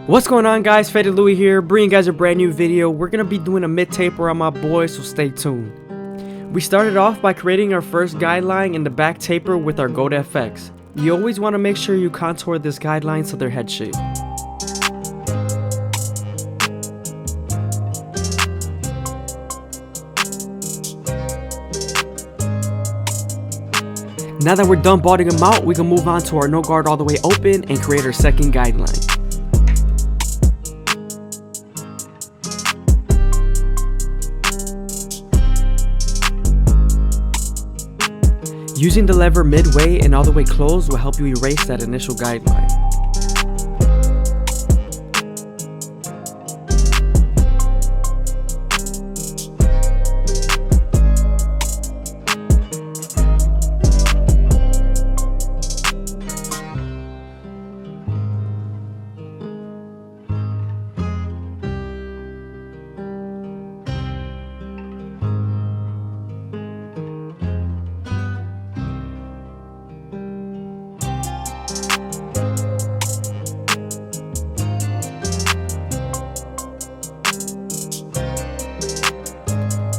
What's going on, guys? FadeitLuie here, bringing you guys a brand new video. We're gonna be doing a mid taper on my boy, so stay tuned. We started off by creating our first guideline in the back taper with our Goat FX. You always want to make sure you contour this guideline so they're head shape. Now that we're done balding them out, we can move on to our no guard all the way open and create our second guideline. Using the lever midway and all the way closed will help you erase that initial guideline.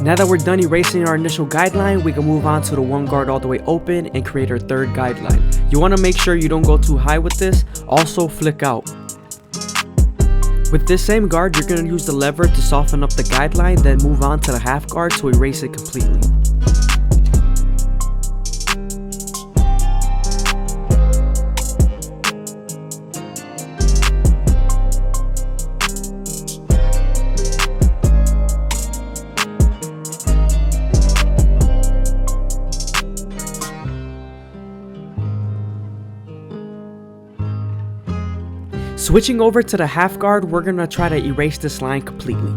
Now that we're done erasing our initial guideline, we can move on to the one guard all the way open and create our third guideline. You want to make sure you don't go too high with this, also flick out. With this same guard, you're going to use the lever to soften up the guideline, then move on to the half guard to erase it completely. Switching over to the half guard, we're going to try to erase this line completely.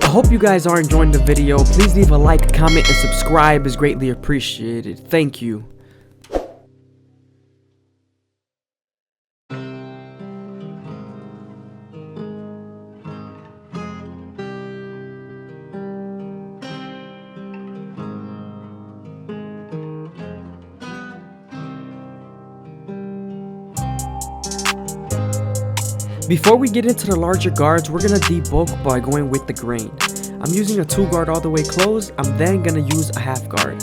I hope you guys are enjoying the video. Please leave a like, comment, and subscribe is greatly appreciated. Thank you. Before we get into the larger guards, we're going to debulk by going with the grain. I'm using a 2 guard all the way closed. I'm then going to use a half guard.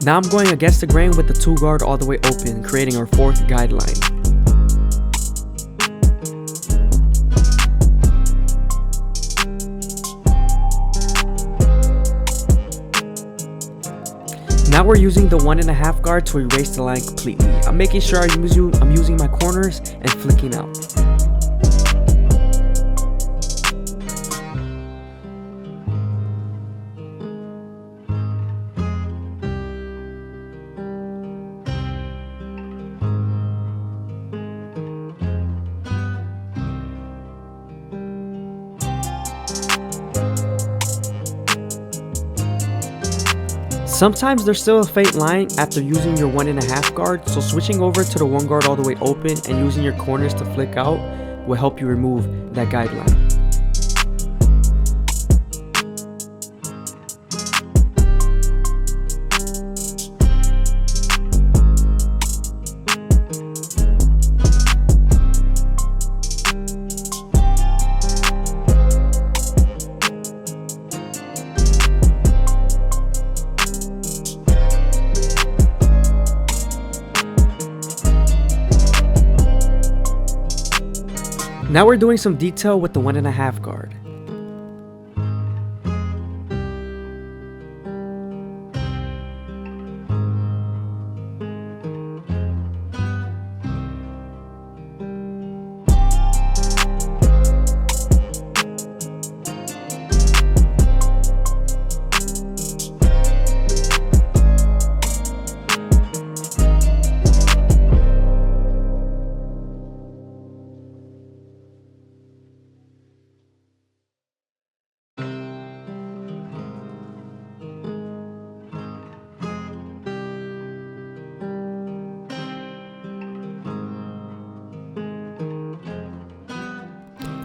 Now I'm going against the grain with the 2 guard all the way open, creating our fourth guideline. Now we're using the 1.5 guard to erase the line completely. I'm making sure I'm using my corners and flicking out. Sometimes there's still a faint line after using your 1.5 guard, so switching over to the 1 guard all the way open and using your corners to flick out will help you remove that guideline. Now we're doing some detail with the 1.5 guard.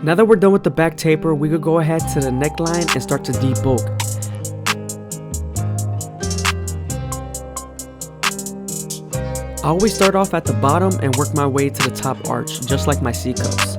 Now that we're done with the back taper, we could go ahead to the neckline and start to debulk. I always start off at the bottom and work my way to the top arch, just like my C cups.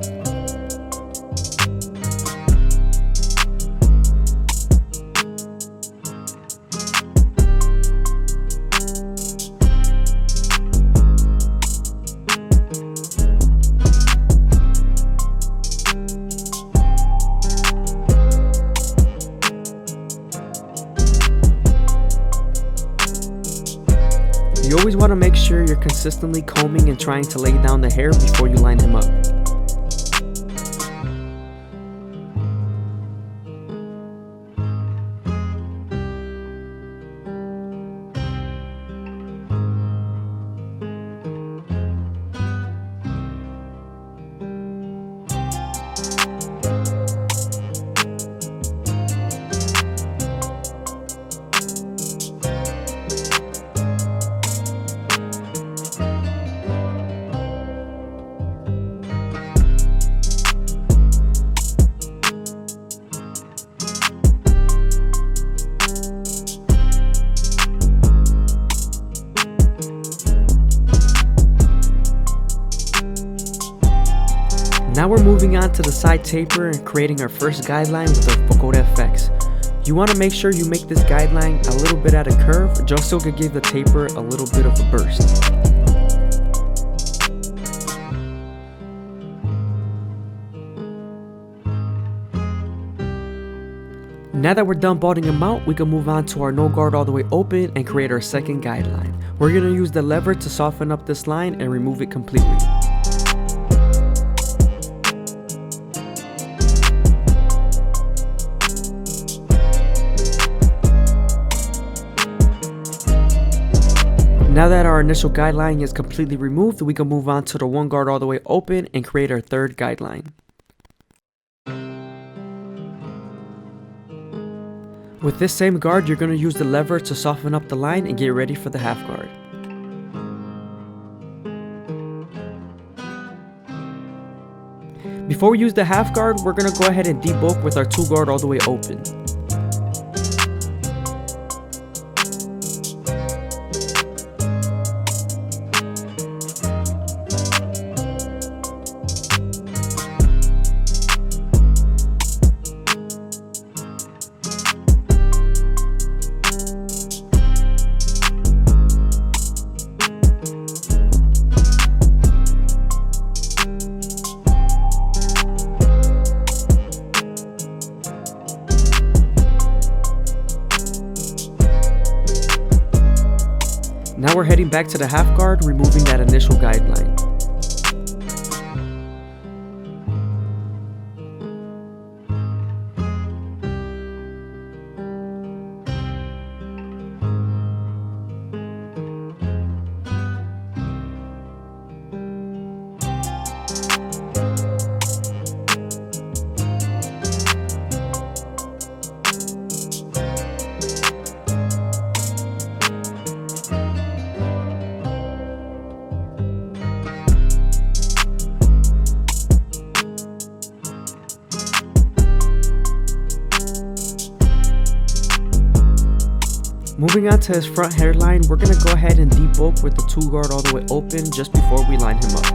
You always want to make sure you're consistently combing and trying to lay down the hair before you line him up. Now we're moving on to the side taper and creating our first guideline with our Pagoda effects. You want to make sure you make this guideline a little bit at a curve just so it could give the taper a little bit of a burst. Now that we're done balding him out, we can move on to our no guard all the way open and create our second guideline. We're going to use the lever to soften up this line and remove it completely. Now that our initial guideline is completely removed, we can move on to the one guard all the way open and create our third guideline. With this same guard, you're going to use the lever to soften up the line and get ready for the half guard. Before we use the half guard, we're going to go ahead and debulk with our two guard all the way open. Now we're heading back to the half guard, removing that initial guideline. Moving on to his front hairline, we're going to go ahead and debulk with the two guard all the way open just before we line him up.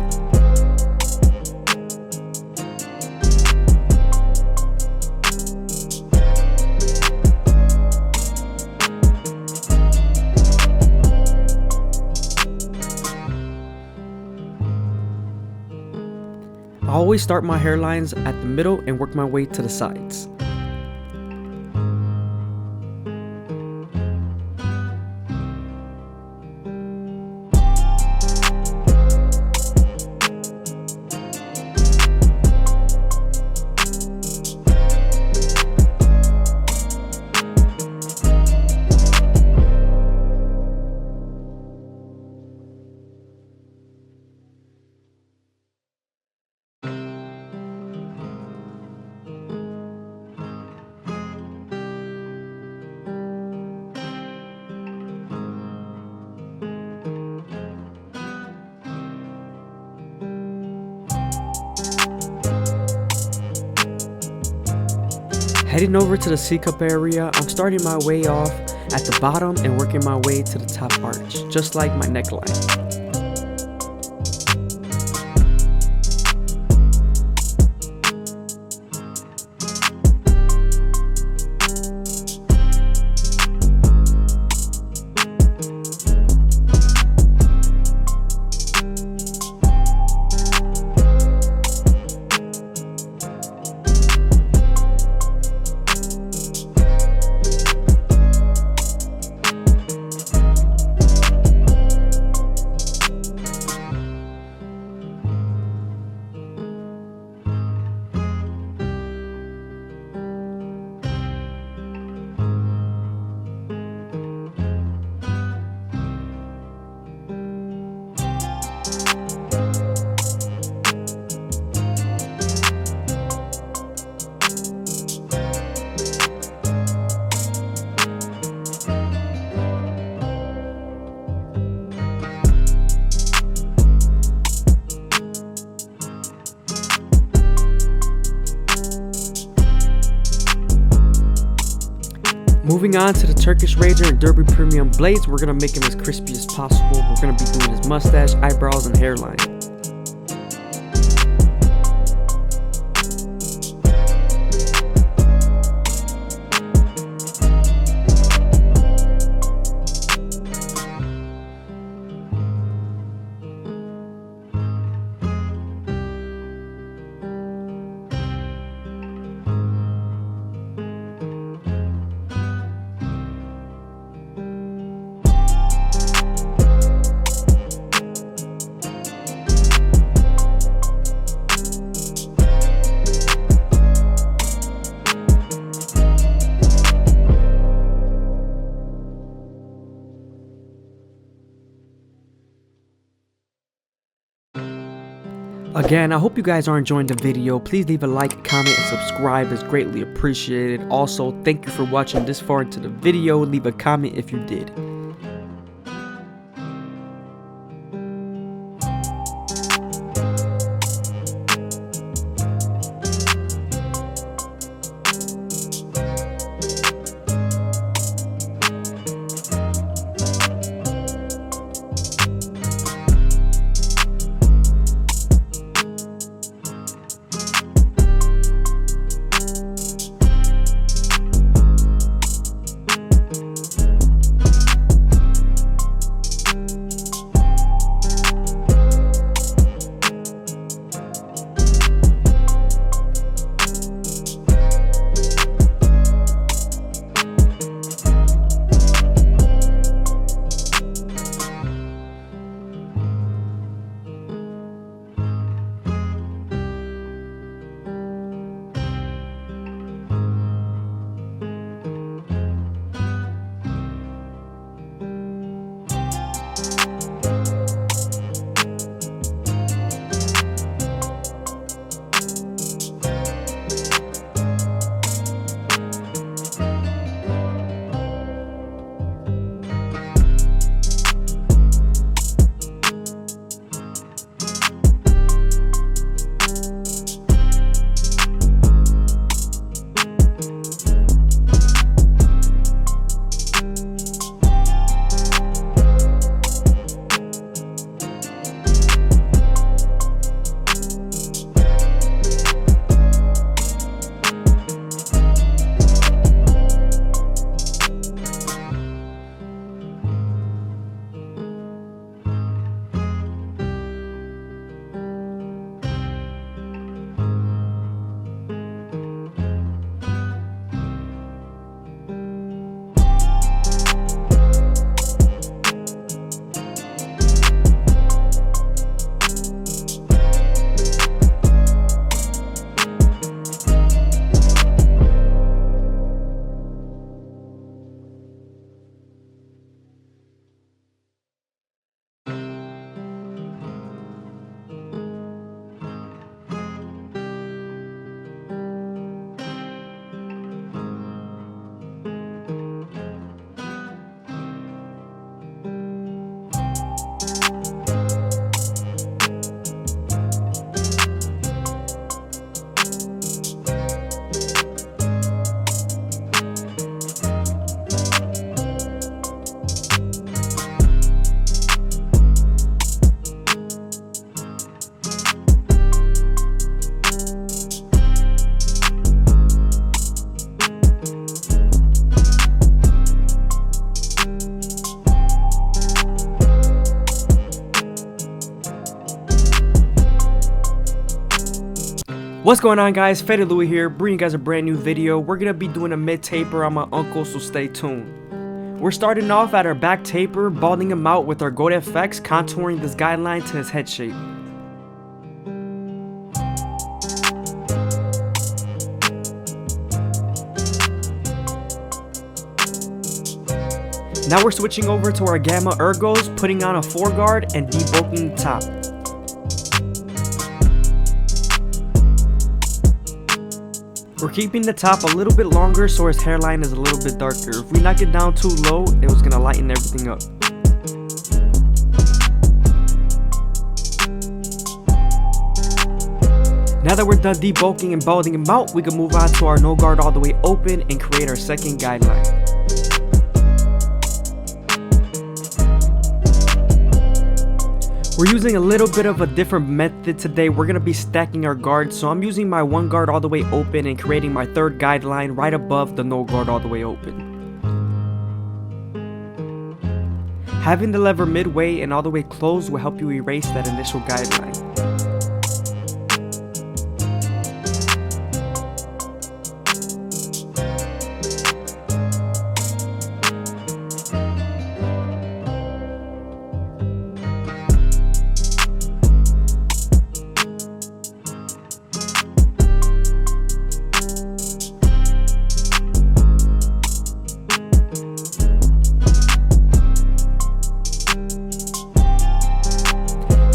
I always start my hairlines at the middle and work my way to the sides. Heading over to the C-cup area, I'm starting my way off at the bottom and working my way to the top arch, just like my neckline. Moving on to the Turkish Razor and Derby Premium blades, we're going to make him as crispy as possible. We're going to be doing his mustache, eyebrows, and hairline. Again, I hope you guys are enjoying the video. Please leave a like, comment, and subscribe. It's greatly appreciated. Also, thank you for watching this far into the video. Leave a comment if you did. What's going on, guys? FadeitLuie here, bringing you guys a brand new video. We're gonna be doing a mid taper on my uncle, so stay tuned. We're starting off at our back taper, balding him out with our Goat FX, contouring this guideline to his head shape. Now we're switching over to our Gamma Ergos, putting on a foreguard and debulking the top. We're keeping the top a little bit longer so his hairline is a little bit darker. If we knock it down too low, it was gonna lighten everything up. Now that we're done debulking and balding him out, we can move on to our no guard all the way open and create our second guideline. We're using a little bit of a different method today. We're going to be stacking our guards. So I'm using my one guard all the way open and creating my third guideline right above the no guard all the way open. Having the lever midway and all the way closed will help you erase that initial guideline.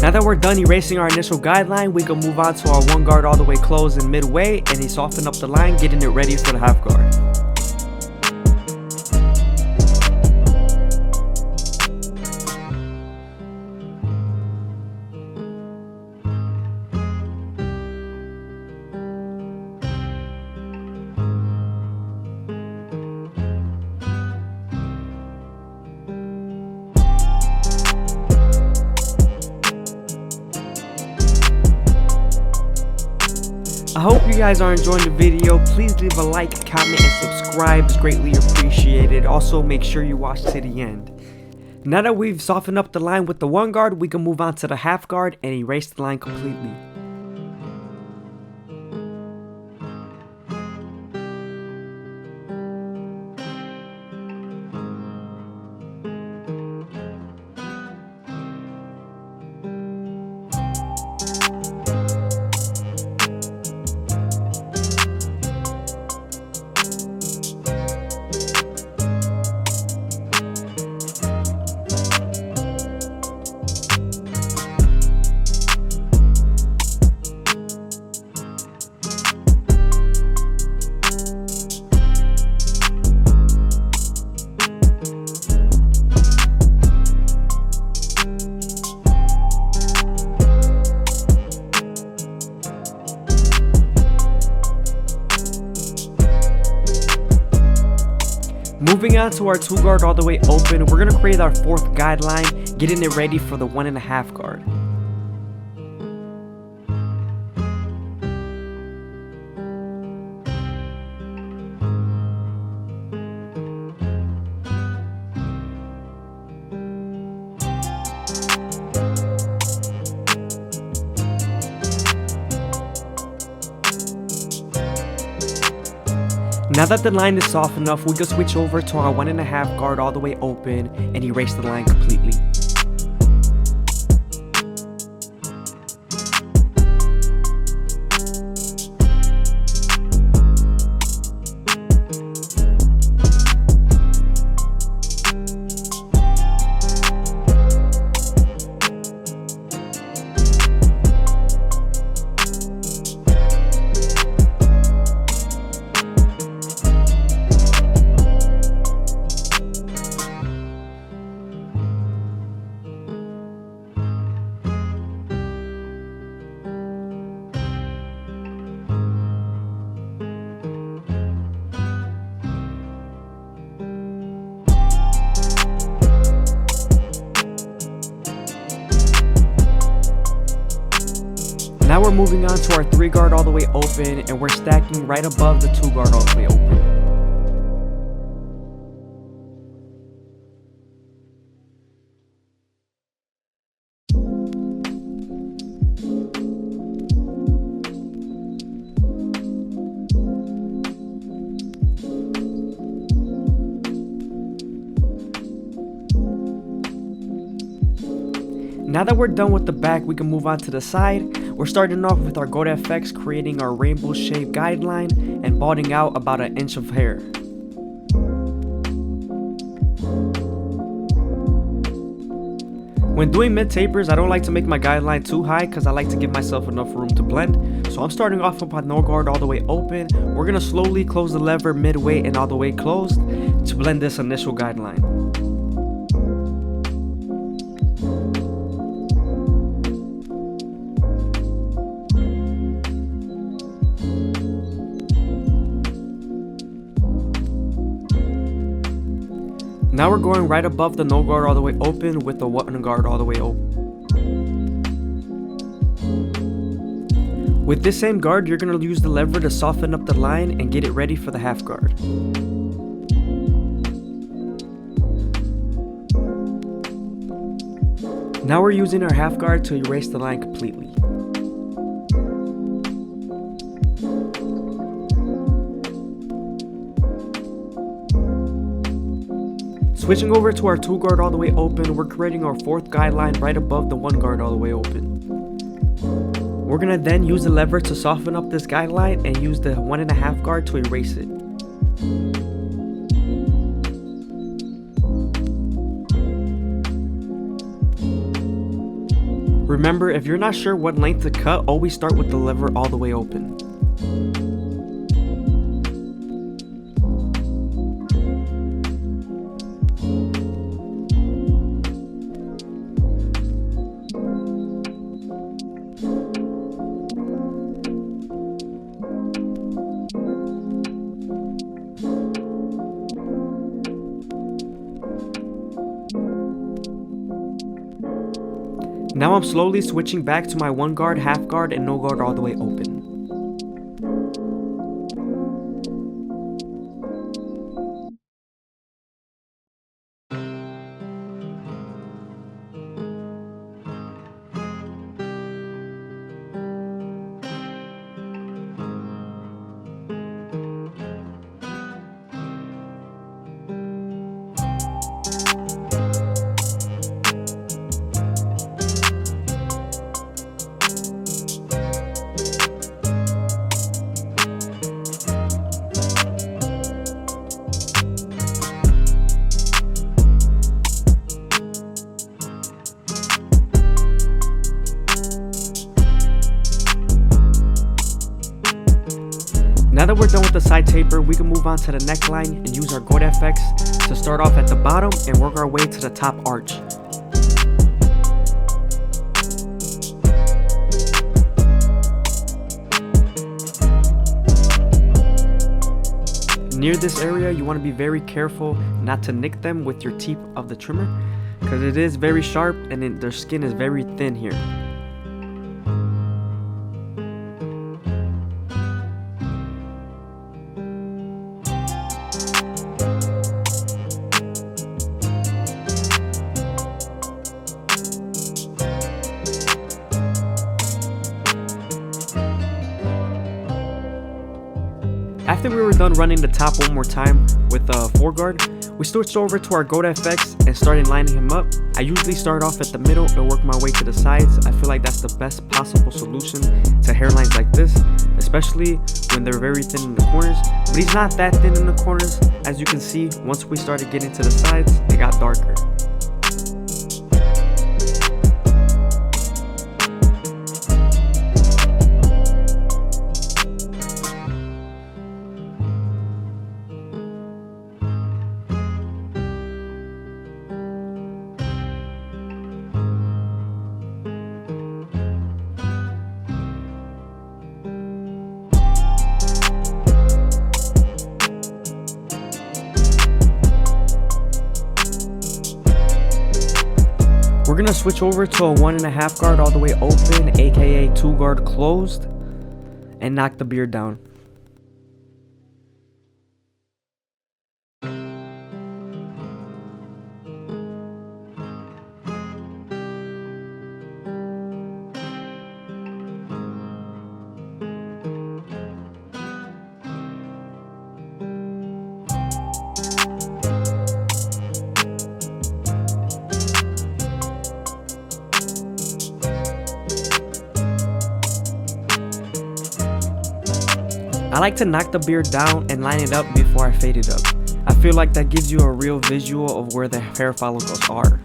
Now that we're done erasing our initial guideline, we can move on to our one guard all the way closed and midway, and he softened up the line, getting it ready for the half guard. I hope you guys are enjoying the video. Please leave a like, comment, and subscribe. It's greatly appreciated. Also, make sure you watch to the end. Now that we've softened up the line with the one guard, we can move on to the half guard and erase the line completely. Moving on to our two guard all the way open, we're going to create our fourth guideline, getting it ready for the 1.5 guard. Now that the line is soft enough, we can switch over to our 1.5 guard all the way open and erase the line completely. Now we're moving on to our 3 guard all the way open, and we're stacking right above the 2 guard all the way open. Now that we're done with the back, we can move on to the side. We're starting off with our GoatFX, creating our rainbow shaped guideline and balding out about an inch of hair. When doing mid tapers, I don't like to make my guideline too high because I like to give myself enough room to blend. So I'm starting off with my no guard all the way open. We're going to slowly close the lever midway and all the way closed to blend this initial guideline. Now we're going right above the no guard all the way open with the one guard all the way open. With this same guard, you're going to use the lever to soften up the line and get it ready for the half guard. Now we're using our half guard to erase the line completely. Switching over to our 2 guard all the way open, we're creating our 4th guideline right above the 1 guard all the way open. We're going to then use the lever to soften up this guideline and use the 1.5 guard to erase it. Remember, if you're not sure what length to cut, always start with the lever all the way open. Now I'm slowly switching back to my 1 guard, half guard, and no guard all the way open. Now that we're done with the side taper, we can move on to the neckline and use our GoatFX to start off at the bottom and work our way to the top arch. Near this area, you want to be very careful not to nick them with your teeth of the trimmer because it is very sharp and their skin is very thin here. After we were done running the top one more time with the 4 guard, we switched over to our GoatFX and started lining him up. I usually start off at the middle and work my way to the sides. I feel like that's the best possible solution to hairlines like this, especially when they're very thin in the corners. But he's not that thin in the corners. As you can see, once we started getting to the sides, it got darker. We're gonna switch over to a 1.5 guard all the way open, aka 2 guard closed, and knock the beard down. I like to knock the beard down and line it up before I fade it up. I feel like that gives you a real visual of where the hair follicles are.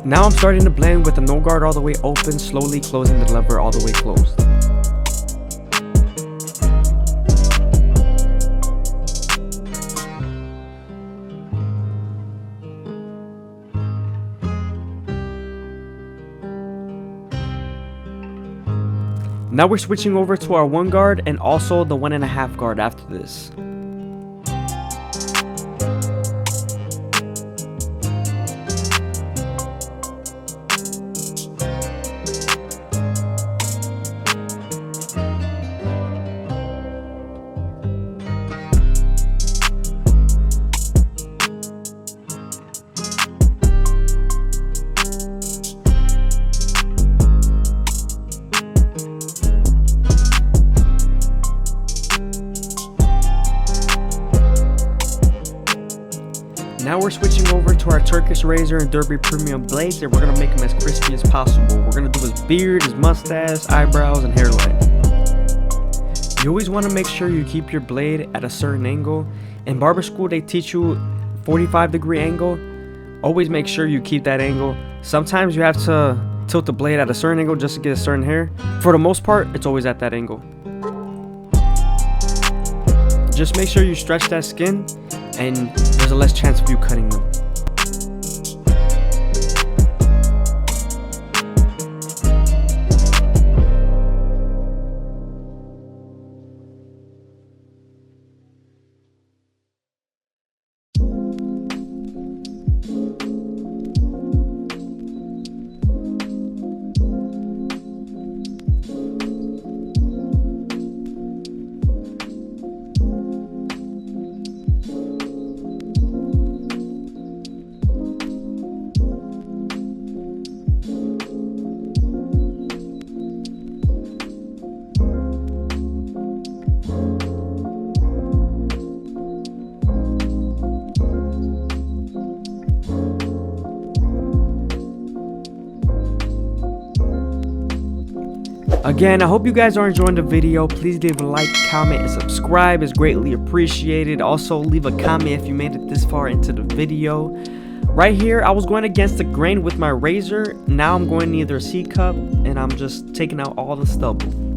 Now I'm starting to blend with the no guard all the way open, slowly closing the lever all the way closed. Now we're switching over to our 1 guard and also the 1.5 guard after this. Now we're switching over to our Turkish razor and Derby premium blades, and we're gonna make him as crispy as possible. We're gonna do his beard, his mustache, eyebrows, and hairline. You always want to make sure you keep your blade at a certain angle. In barber school they teach you 45-degree angle. Always make sure you keep that angle. Sometimes you have to tilt the blade at a certain angle just to get a certain hair. For the most part, it's always at that angle. Just make sure you stretch that skin, and there's a less chance of you cutting them. Again, I hope you guys are enjoying the video. Please leave a like, comment, and subscribe. It's greatly appreciated. Also, leave a comment if you made it this far into the video. Right here, I was going against the grain with my razor. Now I'm going either a C cup, and I'm just taking out all the stubble.